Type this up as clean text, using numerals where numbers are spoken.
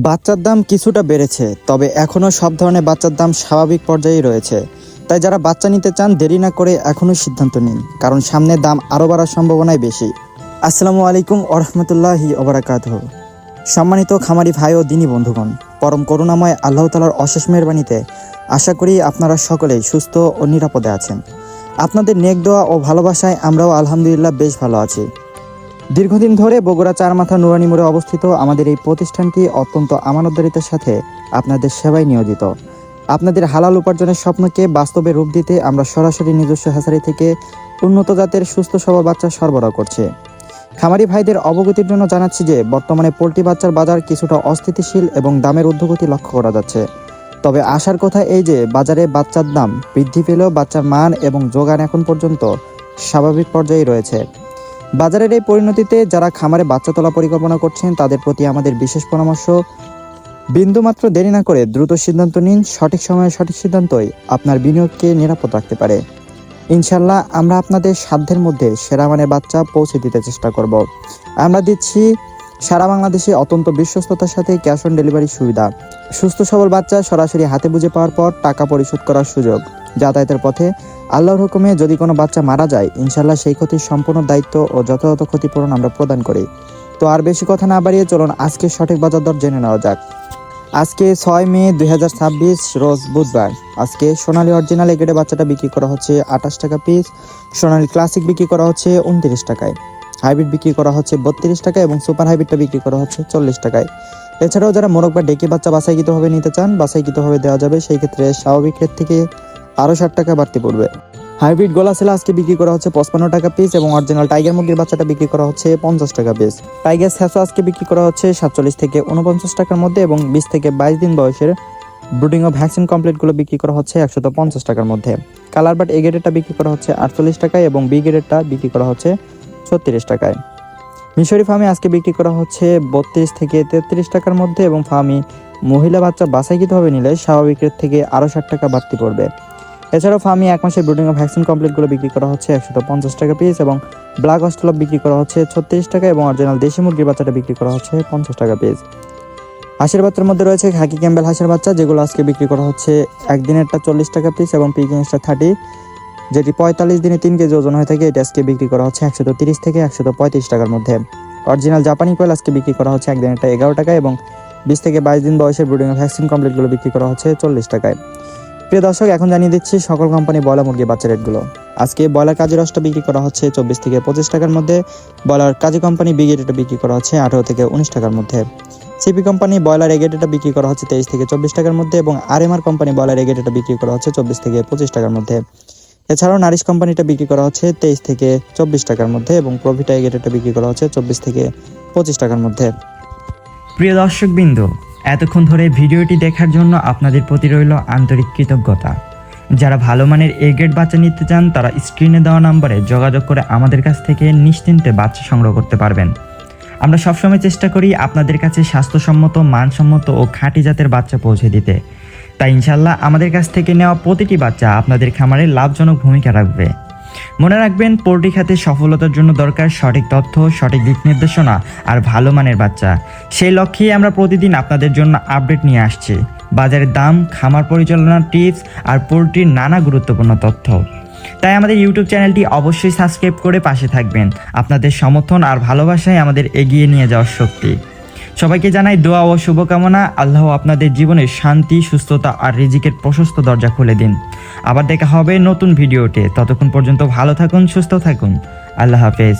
বাচ্চার দাম কিছুটা বেড়েছে, তবে এখনও সব ধরনের বাচ্চার দাম স্বাভাবিক পর্যায়ে রয়েছে। তাই যারা বাচ্চা নিতে চান দেরি না করে এখনই সিদ্ধান্ত নিন, কারণ সামনে দাম আরও বাড়ার সম্ভাবনাই বেশি। আসসালামু আলাইকুম ওরহমতুল্লাহি ওবারাকাতুহু। সম্মানিত খামারি ভাই ও দিনী বন্ধুগণ, পরম করুণাময় আল্লাহ তাআলার অশেষ মেহেরবানিতে আশা করি আপনারা সকলেই সুস্থ ও নিরাপদে আছেন। আপনাদের নেক দোয়া ও ভালোবাসায় আমরাও আলহামদুলিল্লাহ বেশ ভালো আছি। দীর্ঘদিন ধরে বগুড়া চারমাথা নুরানি মোড়ে অবস্থিত আমাদের এই প্রতিষ্ঠানটি অত্যন্ত আমানতদারিতার সাথে আপনাদের সেবায় নিয়োজিত। আপনাদের হালাল উপার্জনের স্বপ্নকে বাস্তবে রূপ দিতে আমরা সরাসরি নিজস্ব হ্যাচারি থেকে উন্নত জাতের সুস্থ সবল বাচ্চা সরবরাহ করছি। খামারি ভাইদের অবগতির জন্য জানাচ্ছি যে বর্তমানে পোল্ট্রি বাচ্চার বাজার কিছুটা অস্থিতিশীল এবং দামের ঊর্ধ্বগতি লক্ষ্য করা যাচ্ছে। তবে আশার কথা এই যে বাজারে বাচ্চার দাম বৃদ্ধি পেলেও বাচ্চার মান এবং যোগান এখন পর্যন্ত স্বাভাবিক পর্যায়ে রয়েছে। বাজারের এই পরিণতিতে যারা খামারে বাচ্চা তোলা পরিকল্পনা করছেন তাদের প্রতি আমাদের বিশেষ পরামর্শ, বিন্দুমাত্র দেরি না করে দ্রুত সিদ্ধান্ত নিন। সঠিক সময়ে সঠিক সিদ্ধান্তই আপনার বিনিয়োগকে নিরাপদ রাখতে পারে। ইনশাল্লাহ আমরা আপনাদের সাধ্যের মধ্যে সেরা মানের বাচ্চা পৌঁছে দিতে চেষ্টা করব। আমরা দিচ্ছি সারা বাংলাদেশে অত্যন্ত বিশ্বস্ততার সাথে ক্যাশ অন ডেলিভারি সুবিধা, সুস্থ সবল বাচ্চা সরাসরি হাতে বুঝে পাওয়ার পর টাকা পরিশোধ করার সুযোগ, যাতায়াতের পথে আল্লাহর হুকুমে যদি কোনো বাচ্চা মারা যায় ইনশাল্লাহ সেই ক্ষতির সম্পূর্ণ দায়িত্ব ও যথাযথ ক্ষতিপূরণ আমরা প্রদান করি। তো আর বেশি কথা না বাড়িয়ে চলুন আজকে সঠিক বাজার দর জেনে নেওয়া যাক। আজকে 6 মে 2026 রোজ বুধবার। আজকে সোনালী অরিজিনাল এগ্রেডের বাচ্চাটা বিক্রি করা হচ্ছে 28 টাকা পিস, সোনালী ক্লাসিক বিক্রি করা হচ্ছে 29 টাকায়, হাইব্রিড বিক্রি করা হচ্ছে 32 টাকা এবং সুপার হাইব্রিডটা বিক্রি করা হচ্ছে 40 টাকায়। এছাড়াও যারা মোরগ বা ডেকি বাচ্চা বাছাইকৃতভাবে নিতে চান বাছাইকৃতভাবে দেওয়া যাবে, সেই ক্ষেত্রে স্বাভাবিক রেট থেকে আরও 60 টাকা বাড়তি পড়বে। হাইব্রিড গোলা ছেলা আজকে বিক্রি করা হচ্ছে 55 টাকা পিস এবং অরিজিনাল টাইগার মুরগির বাচ্চাটা বিক্রি করা হচ্ছে 50 টাকা পিস। টাইগার স্যাসো আজকে বিক্রি করা হচ্ছে 47 থেকে 49 টাকার মধ্যে এবং 20 থেকে 22 দিন বয়সের ব্রুডিং ও ভ্যাকসিন কমপ্লিটগুলো বিক্রি করা হচ্ছে 150 টাকার মধ্যে। কালার বাট এ গ্রেডেরটা বিক্রি করা হচ্ছে 48 টাকায় এবং বি গ্রেডেরটা বিক্রি করা হচ্ছে 36 টাকায়। মিশরি ফার্মে আজকে বিক্রি করা হচ্ছে 32 থেকে 33 টাকার মধ্যে এবং ফার্মি মহিলা বাচ্চা বাছাইকৃতভাবে নিলে স্বাভাবিক রেট থেকে আরও 60 টাকা বাড়তি পড়বে। এছাড়াও ফার্মি 1 মাসের ব্রুডিং ও ভ্যাকসিন কমপ্লিটগুলো বিক্রি করা হচ্ছে 150 টাকা পিস এবং ব্ল্যাক অস্ট্রেলপ বিক্রি করা হচ্ছে 36 টাকা এবং অরিজিনাল দেশি মুরগির বাচ্চাটা বিক্রি করা হচ্ছে 50 টাকা পিস। হাঁসের বাচ্চার মধ্যে রয়েছে খাকি ক্যাম্বেল হাঁসের বাচ্চা, যেগুলো আজকে বিক্রি করা হচ্ছে একদিনেরটা 40 টাকা পিস এবং পিকিংসটা 30, যেটি 45 দিনে 3 কেজি ওজন হয়ে থাকে, এটা আজকে বিক্রি করা হচ্ছে 130 থেকে 135 টাকার মধ্যে। অরিজিনাল জাপানি কোয়েল আজকে বিক্রি করা হচ্ছে একদিনেরটা 11 টাকা এবং 20 থেকে 22 দিন বয়সের ব্রুডিং ও ভ্যাকসিন কমপ্লিটগুলো বিক্রি করা হচ্ছে 40 টাকায়। প্রিয় দর্শক, এখন জানিয়ে দিচ্ছি সকল কোম্পানি ব্রয়লার মুরগির বাচ্চা রেটগুলো। আজকে ব্রয়লার কাজী রসটা বিক্রি করা হচ্ছে 24 থেকে 25 টাকার মধ্যে, ব্রয়লার কাজী কোম্পানি বি গ্রেডটা বিক্রি করা হচ্ছে 18 থেকে 19 টাকার মধ্যে, সিপি কোম্পানি ব্রয়লার এ গ্রেডটা বিক্রি করা হচ্ছে 23 থেকে 24 টাকার মধ্যে এবং আরএমআর কোম্পানি ব্রয়লার এ গ্রেডটা বিক্রি করা হচ্ছে 24 থেকে 25 টাকার মধ্যে। এছাড়াও নারিশ কোম্পানিটা বিক্রি করা হচ্ছে 23 থেকে 24 টাকার মধ্যে এবং প্রভিটা এ গ্রেডটা বিক্রি করা হচ্ছে 24 থেকে 25 টাকার মধ্যে। প্রিয় দর্শকবৃন্দ, এতক্ষণ ধরে ভিডিওটি দেখার জন্য আপনাদের প্রতি রইল আন্তরিক কৃতজ্ঞতা। যারা ভালো মানের এ গ্রেড বাচ্চা নিতে চান তারা স্ক্রিনে দেওয়া নম্বরে যোগাযোগ করে আমাদের কাছ থেকে নিশ্চিন্তে বাচ্চা সংগ্রহ করতে পারবেন। আমরা সবসময় চেষ্টা করি আপনাদের কাছে স্বাস্থ্যসম্মত, মানসম্মত ও খাঁটি জাতের বাচ্চা পৌঁছে দিতে। তাই ইনশাল্লাহ আমাদের কাছ থেকে নেওয়া প্রতিটি বাচ্চা আপনাদের খামারে লাভজনক ভূমিকা রাখবে। মনে রাখবেন, পোল্ট্রি খাতে সফলতার জন্য দরকার সঠিক তথ্য, সঠিক দিক নির্দেশনা আর ভালো মানের বাচ্চা। সেই লক্ষ্যেই আমরা প্রতিদিন আপনাদের জন্য আপডেট নিয়ে আসছি, বাজারের দাম, খামার পরিচালনার টিপস আর পোল্ট্রির নানা গুরুত্বপূর্ণ তথ্য। তাই আমাদের ইউটিউব চ্যানেলটি অবশ্যই সাবস্ক্রাইব করে পাশে থাকবেন। আপনাদের সমর্থন আর ভালোবাসায় আমাদের এগিয়ে নিয়ে যাওয়ার শক্তি। সবাইকে জানাই দোয়া ও শুভকামনা। আল্লাহ আপনাদের জীবনে শান্তি, সুস্থতা আর রিজিকের প্রশস্ত দরজা খুলে দিন। আবার দেখা হবে নতুন ভিডিওতে। ততক্ষণ পর্যন্ত ভালো থাকুন, সুস্থ থাকুন। আল্লাহ হাফেজ।